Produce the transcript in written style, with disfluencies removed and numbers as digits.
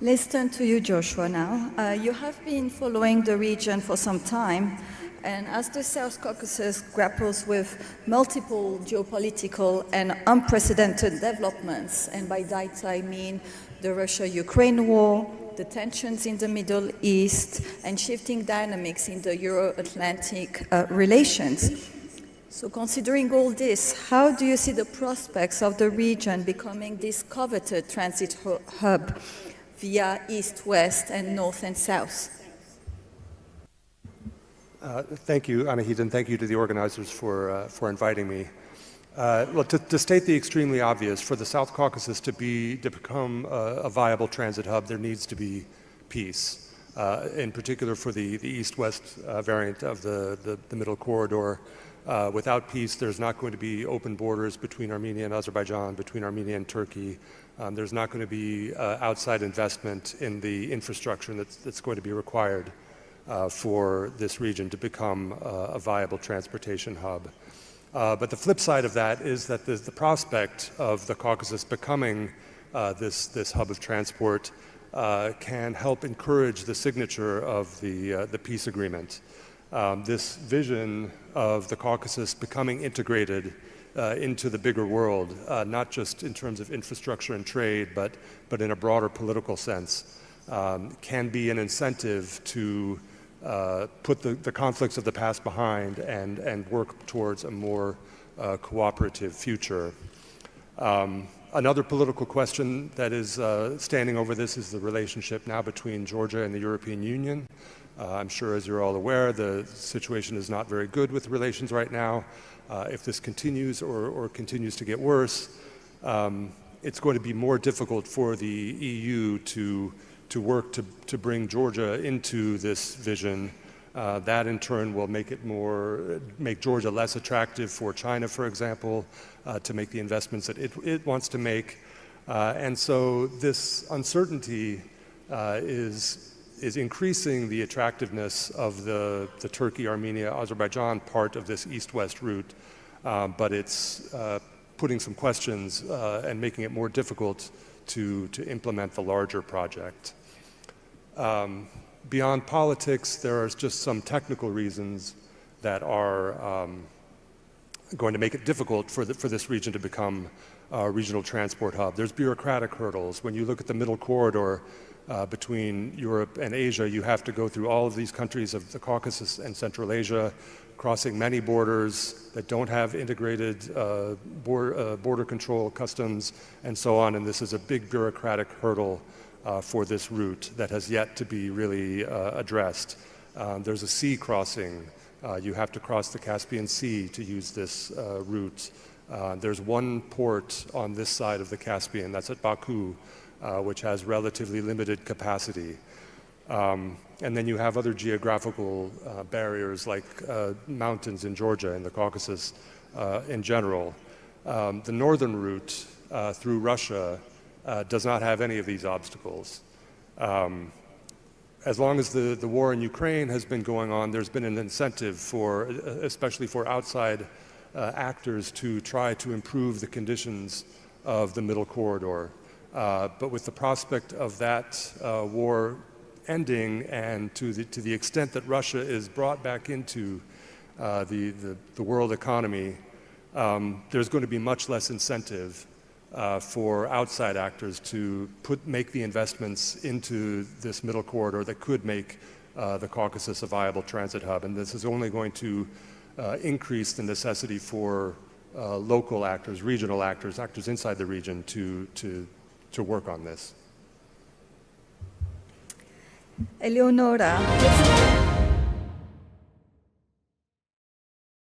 Let's turn to you, Joshua, now. You have been following the region for some time, and as the South Caucasus grapples with multiple geopolitical and unprecedented developments, and by that I mean the Russia-Ukraine war, the tensions in the Middle East, and shifting dynamics in the Euro-Atlantic relations. So considering all this, how do you see the prospects of the region becoming this coveted transit hub via east, west, and north and south? Thank you, Anahit, and thank you to the organizers for inviting me. Well, to state the extremely obvious, for the South Caucasus to become a viable transit hub, there needs to be peace. In particular, for the east-west variant of the middle corridor. Without peace, there's not going to be open borders between Armenia and Azerbaijan, between Armenia and Turkey. There's not going to be outside investment in the infrastructure that's going to be required for this region to become a viable transportation hub. But the flip side of that is that the prospect of the Caucasus becoming this hub of transport can help encourage the signature of the peace agreement. This vision of the Caucasus becoming integrated into the bigger world, not just in terms of infrastructure and trade, but in a broader political sense, can be an incentive to put the conflicts of the past behind and work towards a more cooperative future. Another political question that is standing over this is the relationship now between Georgia and the European Union. I'm sure, as you're all aware, the situation is not very good with relations right now. If this continues or continues to get worse, it's going to be more difficult for the EU to work to bring Georgia into this vision. That in turn will make Georgia less attractive for China, for example, to make the investments that it wants to make. And so this uncertainty is increasing the attractiveness of the Turkey, Armenia, Azerbaijan part of this east-west route, but it's putting some questions and making it more difficult to implement the larger project. Beyond politics, there are just some technical reasons that are going to make it difficult for this region to become a regional transport hub. There's bureaucratic hurdles. When you look at the middle corridor between Europe and Asia, you have to go through all of these countries of the Caucasus and Central Asia, crossing many borders that don't have integrated border control, customs, and so on. And this is a big bureaucratic hurdle for this route that has yet to be really addressed. There's a sea crossing. You have to cross the Caspian Sea to use this route. There's one port on this side of the Caspian, that's at Baku, which has relatively limited capacity. And then you have other geographical barriers like mountains in Georgia and the Caucasus in general. The northern route through Russia does not have any of these obstacles. As long as the war in Ukraine has been going on, there's been an incentive especially for outside actors to try to improve the conditions of the middle corridor. But with the prospect of that war ending, and to the extent that Russia is brought back into the world economy, there's going to be much less incentive for outside actors to make the investments into this middle corridor that could make the Caucasus a viable transit hub. And this is only going to increase the necessity for local actors, regional actors, actors inside the region to work on this. Eleonora.